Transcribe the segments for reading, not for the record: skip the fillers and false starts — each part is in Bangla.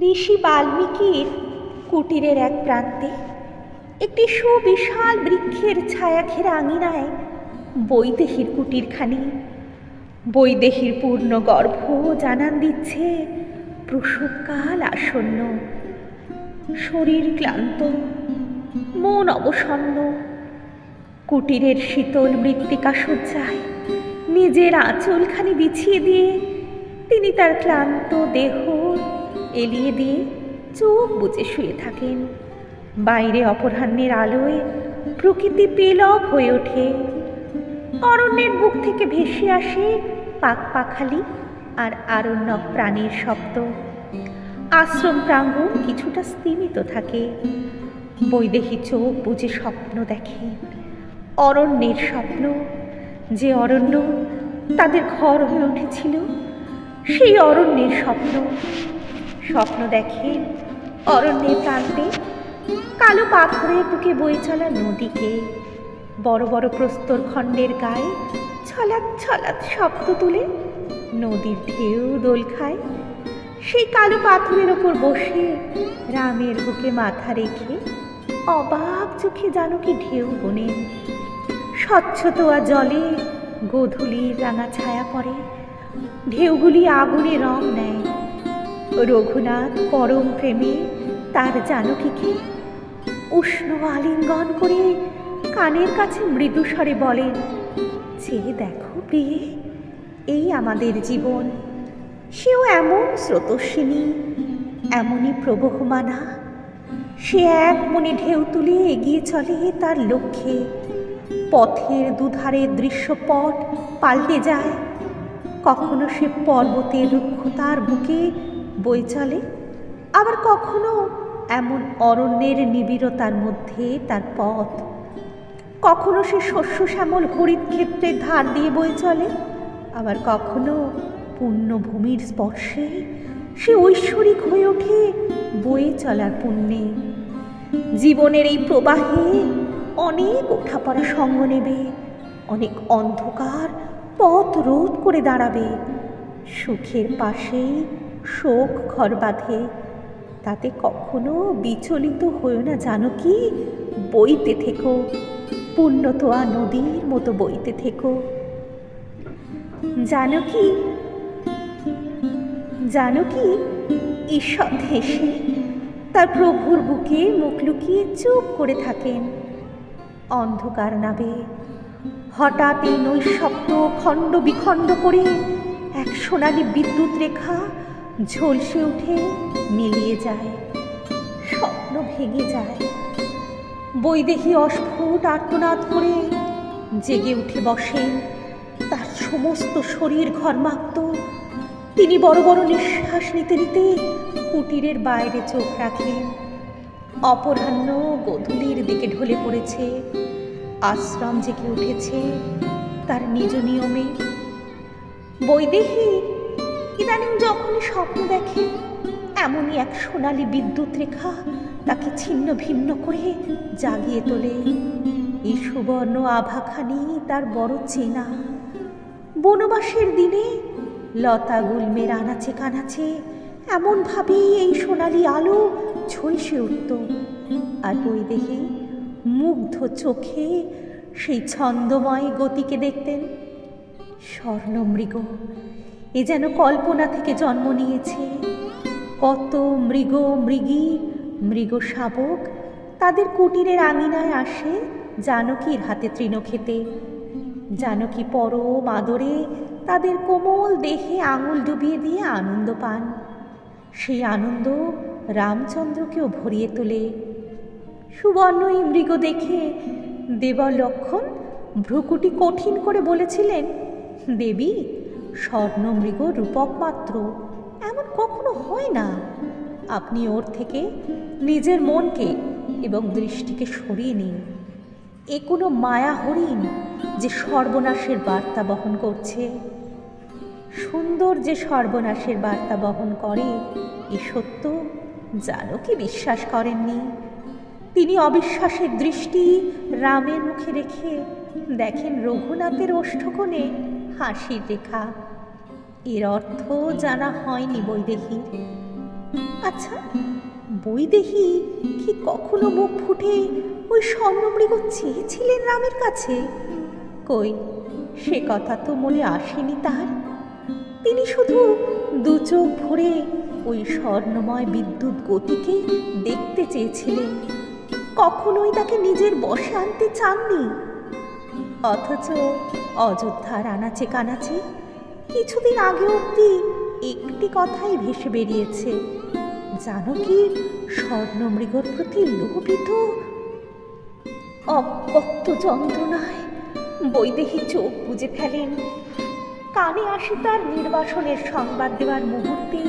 ঋষি বাল্মীকির কুটিরের এক প্রান্তে একটি সুবিশাল বৃক্ষের ছায়া ঘেরা আঙিনায় বৈদেহীর কুটিরখানি। বৈদেহীর পূর্ণ গর্ভ জানান দিচ্ছে প্রসবকাল আসন্ন। শরীর ক্লান্ত, মন অবসন্ন। কুটিরের শীতল মৃত্তিকা শয্যায় নিজের আঁচলখানি বিছিয়ে দিয়ে তিনি তার ক্লান্ত দেহ এলিয়ে দিয়ে চোখ বুজে শুয়ে থাকেন। বাইরে অপরাহ্নের আলোয় প্রকৃতি পেলব হয়ে ওঠে। অরণ্যের বুক থেকে ভেসে আসে পাখপাখালি আর আরণ্যক প্রাণীর শব্দ। আশ্রম প্রাঙ্গণ কিছুটা স্তিমিত থাকে। বৈদেহী চোখ বুজে স্বপ্ন দেখে, অরণ্যের স্বপ্ন। যে অরণ্য তাদের ঘর হয়ে উঠেছিল, সেই অরণ্যের স্বপ্ন। স্বপ্ন দেখেন অরণ্যের প্রান্তে কালো পাথরের বুকে বয়ে চলা নদীকে। বড় বড় প্রস্তর খণ্ডের গায়ে ছলাৎ ছলাৎ শব্দ তুলে নদীর ঢেউ দোল খায়। সেই কালো পাথরের ওপর বসে রামের বুকে মাথা রেখে অবাক চোখে জানকী ঢেউ গোনেন। স্বচ্ছ তোয়া জলে গোধূলির রাঙা ছায়া পড়ে, ঢেউগুলি আগুনে রং নেয়। রঘুনাথ পরম প্রেমে তার জানকীকে উষ্ণ আলিঙ্গন করে কানের কাছে মৃদু স্বরে বলেন, যে দেখো প্রিয়ে, এই আমাদের জীবন। সেও এমন স্রোতস্বিনী, এমনই প্রবহমানা। সে এক মনে ঢেউ তুলে এগিয়ে চলে তার লক্ষ্যে। পথের দুধারের দৃশ্যপট পাল্টে যায়। কখনো সে পর্বতের রুক্ষতার বুকে বয়ে চলে, আবার কখনো এমন অরণ্যের নিবিড়তার মধ্যে তার পথ। কখনো সে শস্য শ্যামল হরিৎ ক্ষেত্রের ধার দিয়ে বয়ে চলে, আবার কখনো পুণ্যভূমির স্পর্শে সে ঐশ্বরিক হয়ে ওঠে বয়ে চলার পুণ্যে। জীবনের এই প্রবাহে অনেক ওঠাপড়া সঙ্গ নেবে, অনেক অন্ধকার পথ রোধ করে দাঁড়াবে। সুখের পাশেই শোক ঘর বাঁধে। তাতে কখনো বিচলিত হয়েও না জানকী, বইতে থেকো, পুণ্যতোয়া নদীর মতো বইতে থেকো। জানকী জানকী ঈষৎ হেসে তার প্রভুর বুকে মুখ লুকিয়ে চুপ করে থাকেন। অন্ধকার নাবে হঠাৎ এই নৈঃশব্দ খণ্ড বিখণ্ড করে এক সোনালি বিদ্যুৎ রেখা ঝলসে উঠে মিলিয়ে যায়। স্বপ্ন ভেঙে যায়। বৈদেহী অস্ফুট আর্তনাদ করে জেগে উঠে বসেন। তার সমস্ত শরীর ঘর্মাক্ত। তিনি বড় বড় নিঃশ্বাস নিতে নিতে কুটিরের বাইরে চোখ রাখেন। অপরাহ্ন গোধূলির দিকে ঢলে পড়েছে। আশ্রম জেগে উঠেছে তার নিজ নিয়মে। বৈদেহী ইদানিং যখনই স্বপ্ন দেখে, এমনই এক সোনালি বিদ্যুৎ রেখা তাকে ছিন্ন ভিন্ন করে জাগিয়ে তোলে। এই সুবর্ণ আভাখানি তার বড় চেনা। বনবাসের দিনে লতা গুল্মের আনাচে কানাচে এমনভাবেই এই সোনালি আলো ঝলসে উঠত। আর বৈদেহী মুগ্ধ চোখে সেই ছন্দময় গতিকে দেখতেন। স্বর্ণমৃগ, এ যেন কল্পনা থেকে জন্ম নিয়েছে। কত মৃগ মৃগী মৃগ শাবক তাদের কুটিরের আঙিনায় আসে জানকীর হাতে তৃণ খেতে। জানকী পরম আদরে তাদের কোমল দেহে আঙুল ডুবিয়ে দিয়ে আনন্দ পান। সেই আনন্দ রামচন্দ্রকেও ভরিয়ে তোলে। সুবর্ণ এই মৃগ দেখে দেবলক্ষণ ভ্রুকুটি কঠিন করে বলেছিলেন, দেবী, স্বর্ণমৃগ রূপক মাত্র, এমন কখনো হয় না। আপনি ওর থেকে নিজের মনকে এবং দৃষ্টিকে সরিয়ে নিন। এ কোনো মায়া হরিণ যে সর্বনাশের বার্তা বহন করছে। সুন্দর যে সর্বনাশের বার্তা বহন করে, এ সত্য জানকী বিশ্বাস করেননি। তিনি অবিশ্বাসের দৃষ্টি রামের মুখে রেখে দেখেন রঘুনাথের ওষ্ঠকোণে হাসির রেখা। এর অর্থ জানা হয়নি বৈদেহীর। আচ্ছা, বৈদেহী কি কখনো মুখ ফুটে ওই স্বর্ণমৃগ চেয়েছিলেন রামের কাছে? কই, সে কথা তো মনে আসেনি তার। তিনি শুধু দু চোখ ভরে ওই স্বর্ণময় বিদ্যুৎ গতিকে দেখতে চেয়েছিলেন, কখনোই তাকে নিজের বশে আনতে চাননি। অথচ অযোধ্যার আনাচে কানাচে কিছুদিন আগে অবধি একটি কথাই ভেসে বেরিয়েছে, জানকীর স্বর্ণমৃগর প্রতি লোভিত। অব্যক্ত যন্ত্রণায় বৈদেহী চোখ বুজে ফেলেন। কানে আসে তার নির্বাসনের সংবাদ দেওয়ার মুহূর্তে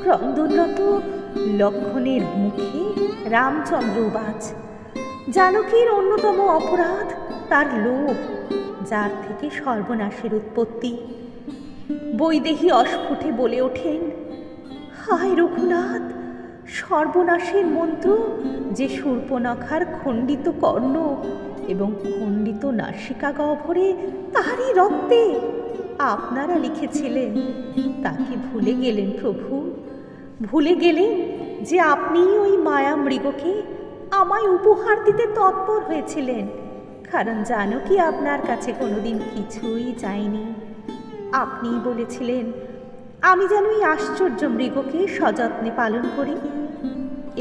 ক্রন্দনরত লক্ষণের মুখে রামচন্দ্র উবাচ। জানকীর অন্যতম অপরাধ তার লোভ, যার থেকে সর্বনাশের উৎপত্তি। বৈদেহী অস্ফুটে বলে ওঠেন, হায় রঘুনাথ, সর্বনাশের মন্ত্র যে শূর্পণখার খণ্ডিত কর্ণ এবং খণ্ডিত নাসিকা গহ্বরে তারই রক্তে আপনারা লিখেছিলেন, তাকে ভুলে গেলেন প্রভু। ভুলে গেলেন যে আপনি ওই মায়া মৃগকে আমায় উপহার দিতে তৎপর হয়েছিলেন, কারণ জানকী আপনার কাছে কোনোদিন কিছুই চাইনি। আপনিই বলেছিলেন আমি যেন এই আশ্চর্য মৃগকে সযত্নে পালন করি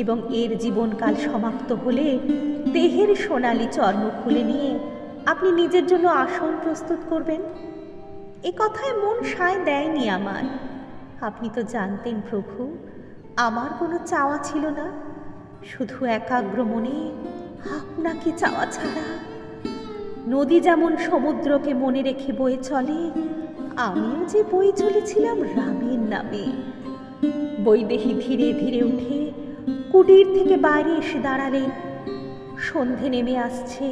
এবং এর জীবনকাল সমাপ্ত হলে দেহের সোনালি চর্ম খুলে নিয়ে আপনি নিজের জন্য আসন প্রস্তুত করবেন। এ কথায় মন সায় দেয়নি আমার। আপনি তো জানতেন প্রভু, আমার কোনো চাওয়া ছিল না, শুধু একাগ্র মনে আপনাকে চাওয়া ছাড়া। নদী যেমন সমুদ্রকে মনে রেখে বয়ে চলে, আমিও যে বয়ে চলেছিলাম রামের নামে। বৈদেহী ধীরে ধীরে উঠে কুটির থেকে বাইরে এসে দাঁড়ালেন। সন্ধে নেমে আসছে।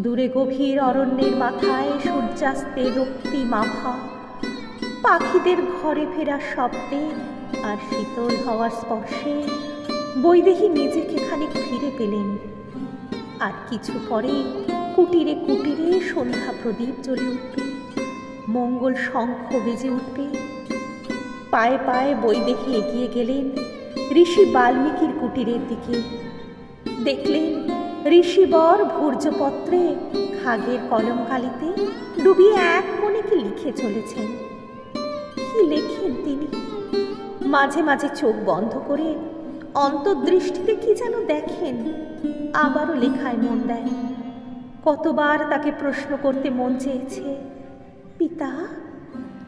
দূরে গভীর অরণ্যের মাথায় সূর্যাস্তের রক্তিম আভা, পাখিদের ঘরে ফেরার শব্দে আর শীতল হওয়ার স্পর্শে বৈদেহী নিজেকে খানিক ফিরে পেলেন। আর কিছু পরে কুটিরে কুটিরে সন্ধ্যা প্রদীপ জ্বলে উঠবে, মঙ্গল শঙ্খ বেজে উঠবে। পায়ে পায়ে বৈদেহী এগিয়ে গেলেন ঋষি বাল্মীকির কুটিরের দিকে। দেখলেন ঋষিবর ভূর্জপত্রে খাগের কলমকালিতে ডুবিয়ে এক মনে কি লিখে চলেছেন। কি লেখেন তিনি? মাঝে মাঝে চোখ বন্ধ করে অন্তর্দৃষ্টিতে কি যেন দেখেন, আবারও লেখায় মন দেন। কতবার তাকে প্রশ্ন করতে মন চেয়েছে, পিতা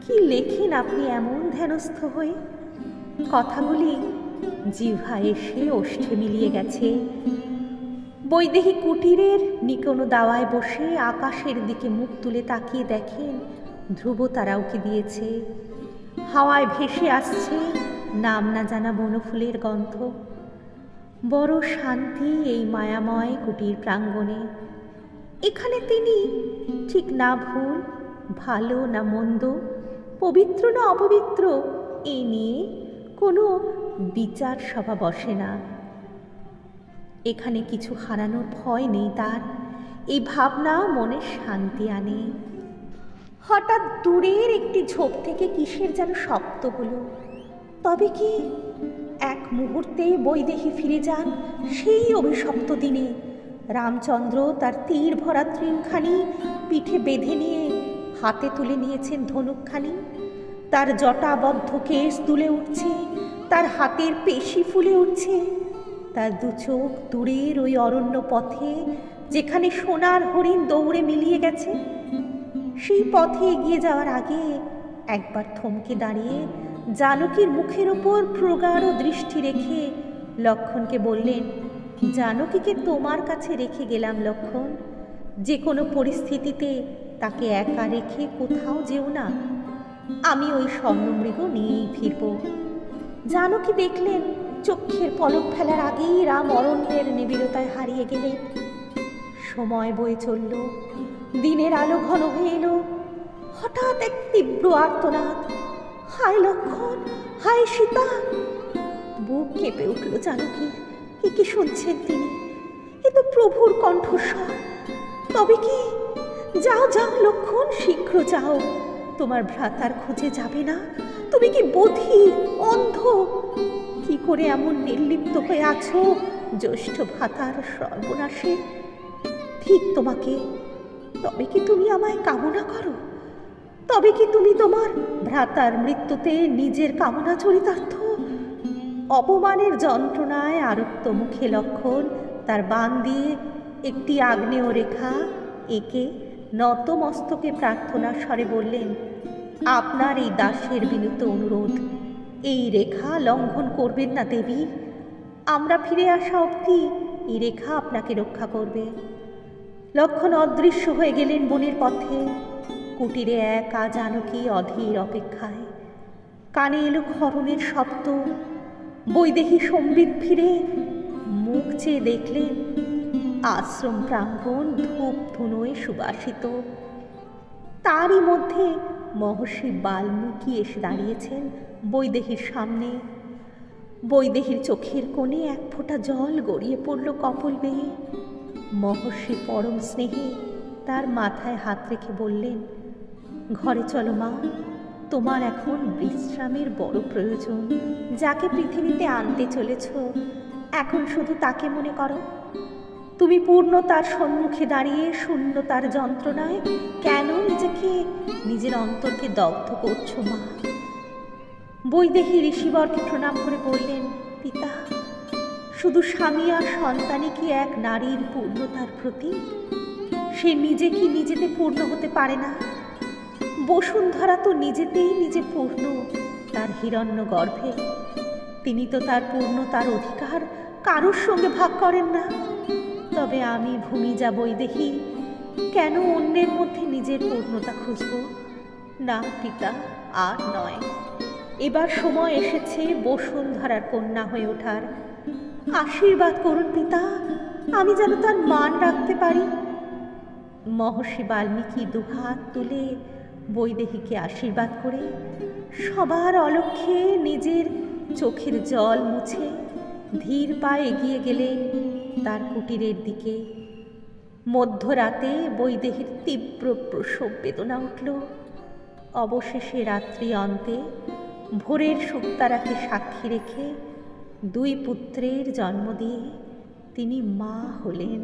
কি লেখেন আপনি এমন ধ্যানস্থ হয়ে? কথাগুলি জিহ্বা এসে ওষ্ঠে মিলিয়ে গেছে। বৈদেহী কুটিরের নিকোনো দাওয়ায় বসে আকাশের দিকে মুখ তুলে তাকিয়ে দেখেন ধ্রুব তারা উঁকি দিয়েছে। হাওয়ায় ভেসে আসছে নাম না জানা বনফুলের গন্ধ। বড় শান্তি এই মায়াময় কুটির প্রাঙ্গণে। এখানে তিনি ঠিক না ভুল, ভালো না মন্দ, পবিত্র না অপবিত্র, এ নিয়ে কোনো বিচার সভা বসে না। এখানে কিছু হারানোর ভয় নেই তার, এই ভাবনা মনে শান্তি আনে। হঠাৎ দূরের একটি ঝোপ থেকে কিসের যেন শব্দ হলো। তবে কি এক মুহূর্তে বৈদেহী ফিরে যান সেই অভিশপ্ত দিনে। রামচন্দ্র তার তীর ভরা তৃণখানি পিঠে বেঁধে নিয়ে হাতে তুলে নিয়েছেন ধনুকখানি। তার জটাবদ্ধ কেশ দুলে উঠছে, তার হাতের পেশি ফুলে উঠছে। তার দু চোখ দূরের ওই অরণ্য পথে, যেখানে সোনার হরিণ দৌড়ে মিলিয়ে গেছে। সেই পথে এগিয়ে যাওয়ার আগে একবার থমকে দাঁড়িয়ে জানকীর মুখের ওপর প্রগাঢ় দৃষ্টি রেখে লক্ষণকে বললেন, জানকীকে তোমার কাছে রেখে গেলাম লক্ষণ, যে কোনো পরিস্থিতিতে তাকে একা রেখে কোথাও যেও না, আমি ওই স্বর্ণমৃগ নিয়েই ফিরব। জানকী দেখলেন চক্ষের পলক ফেলার আগেই রাম অরণ্যের নিবিড়তায় হারিয়ে গেলেন। সময় বয়ে চলল, দিনের আলো ঘন হয়ে এলো। হঠাৎ এক তীব্র আর্তনাদ, হায় লক্ষণ, হায় সীতা! বুক কেঁপে উঠল জানকীর। এ কি শুনছেন তিনি? এ তো প্রভুর কণ্ঠস্বর। তবে কি? যাও যাও লক্ষণ, শীঘ্র যাও। তোমার ভ্রাতার খোঁজে যাবে না? তুমি কি বধির, অন্ধ? কি করে এমন নির্লিপ্ত হয়ে আছো জ্যৈষ্ঠ ভ্রাতার সর্বনাশে? ঠিক তোমাকে। তবে কি তুমি আমায় কামনা করো? তবে কি তুমি তোমার ভ্রাতার মৃত্যুতে নিজের কামনা চরিতার্থ? অপমানের যন্ত্রণায় আরক্ত মুখে লক্ষণ তার বান দিয়ে একটি আগ্নেয় রেখা এঁকে নত মস্তকে প্রার্থনার স্বরে বললেন, আপনার এই দাসের বিনীত অনুরোধ, এই রেখা লঙ্ঘন করবেন না দেবী। আমরা ফিরে আসা অবধি এই রেখা আপনাকে রক্ষা করবে। লক্ষণ অদৃশ্য হয়ে গেলেন বনের পথে। কুটিরে একা জানকী অধীর অপেক্ষায়। কানে এলো খরমের শব্দ। বৈদেহী সম্বিত ফিরে মুখ চেয়ে দেখলেন আশ্রম প্রাঙ্গণ ধূপ ধুনোয় সুবাসিত। তারই মধ্যে মহর্ষি বাল্মীকি এসে দাঁড়িয়েছেন বৈদেহীর সামনে। বৈদেহীর চোখের কোণে এক ফোঁটা জল গড়িয়ে পড়ল কপল বেয়ে। মহর্ষি পরম স্নেহে তার মাথায় হাত রেখে বললেন, ঘরে চলো মা, তোমার এখন বিশ্রামের বড় প্রয়োজন। যাকে পৃথিবীতে আনতে চলেছ এখন শুধু তাকে মনে করো। তুমি পূর্ণতার সম্মুখে দাঁড়িয়ে শূন্যতার যন্ত্রণায় কেন নিজেকে, নিজের অন্তরকে দগ্ধ করছো মা? বৈদেহী ঋষিবরকে প্রণাম করে বললেন, পিতা, শুধু স্বামী আর সন্তানই কি এক নারীর পূর্ণতার প্রতীক? সে নিজে কি নিজেতে পূর্ণ হতে পারে না? বসুন্ধরা তো নিজেতেই নিজে পূর্ণ তার হিরণ্য গর্ভে। তিনি তো তার পূর্ণতার অধিকার কারোর সঙ্গে ভাগ করেন না। তবে আমি ভূমিজা বৈদেহী কেন অন্যের মধ্যে নিজের পূর্ণতা খুঁজব? না পিতা, আর নয়। এবার সময় এসেছে বসুন্ধরার কন্যা হয়ে ওঠার। আশীর্বাদ করুন পিতা, আমি যেন তার মান রাখতে পারি। মহর্ষি বাল্মীকি দুহাত তুলে বৈদেহীকে আশীর্বাদ করে সবার অলক্ষ্যে নিজের চোখের জল মুছে ধীর পায়ে এগিয়ে গেলেন তার কুটিরের দিকে। মধ্যরাতে বৈদেহীর তীব্র প্রসব বেদনা উঠল। অবশেষে রাত্রি অন্তে ভোরের শুকতারাকে সাক্ষী রেখে দুই পুত্রের জন্ম দিয়ে তিনি মা হলেন।